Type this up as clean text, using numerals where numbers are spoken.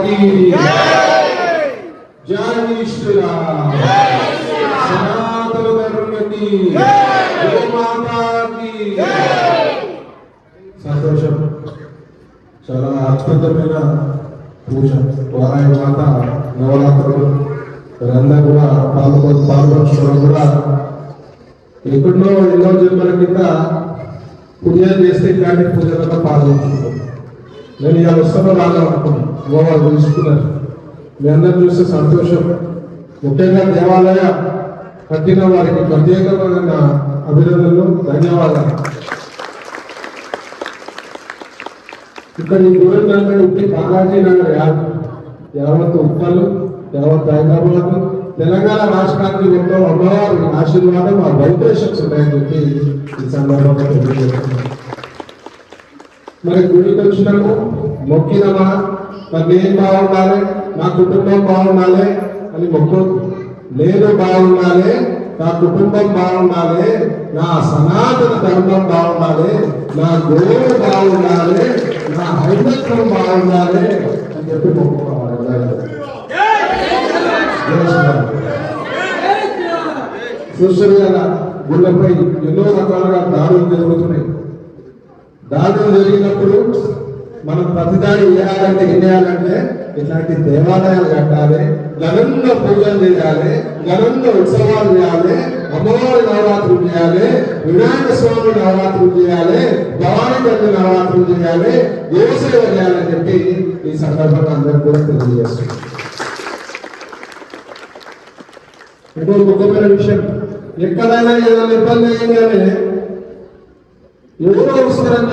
की जय श्री राम। सनातन धर्म की गौ माता की సంతోషం। చాలా అద్భుతమైన పూజ వారాయి మాత నవరాత్రులు అందరూ కూడా పాల్గొనడం కూడా ఎక్కడో ఎన్నో జన్మల కింద పుణ్యం చేస్తే ఇలాంటి పూజలలో పాల్గొంటున్నాం। నేను ఇలా వస్తానో రాగా అనుకున్నాను, గోవాలు తెలుసుకున్నాను। మీ అందరూ చూస్తే సంతోషం। ముఖ్యంగా దేవాలయ కట్టిన వారికి ప్రత్యేకమైన అభినందనలు, ధన్యవాదాలు। ఇక్కడ ఈ గురంటే ఉట్టి బాలాజీ నగర్ యావత్ ఉప్పలు, యావత్ హైదరాబాద్, తెలంగాణ రాష్ట్రానికి మొత్తం అమ్మవారి ఆశీర్వాదం ఆ వైబ్రేషన్స్ ఉన్నాయని చెప్పి ఈ సందర్భంగా తెలియజేస్తున్నాను। మరి గుడికి వచ్చినాము, మొక్కినమా, మరి నేను బాగుండాలి, నా కుటుంబం బాగుండాలి అని మొక్కోదు। నేను బాగుండాలి, నా కుటుంబం బాగుండాలి, నా సనాతన ధర్మం బాగుండాలి, నా గురువు బాగుండాలి, నా హైందత్వం బాగుండాలి అని చెప్పి మొక్కుకోవాలి। చూస్తారు కదా, గుళ్ళపై ఎన్నో రకాలుగా దాడులు జరుగుతున్నాయి। దాడులు జరిగినప్పుడు మనం ప్రతిదాడి వేయాలంటే ఏం చేయాలంటే ఇట్లాంటి దేవాలయాలు కట్టాలి, ఘనంగా పూజలు చేయాలి, ఘనంగా ఉత్సవాలు చేయాలి, అమ్మవారి నవరాత్రులు చేయాలి, వినాయక స్వామి నవరాత్రులు చేయాలి, భవానీ తల్లి నవరాత్రులు చేయాలి, దేవసేవ చేయాలని చెప్పి ఈ సందర్భంగా అందరూ కూడా తెలియజేస్తున్నారు। ఇంకో ముఖ్యమైన విషయం, ఎక్కడైనా ఏదైనా ఇబ్బంది అయింది అని ఎవరో వస్తారని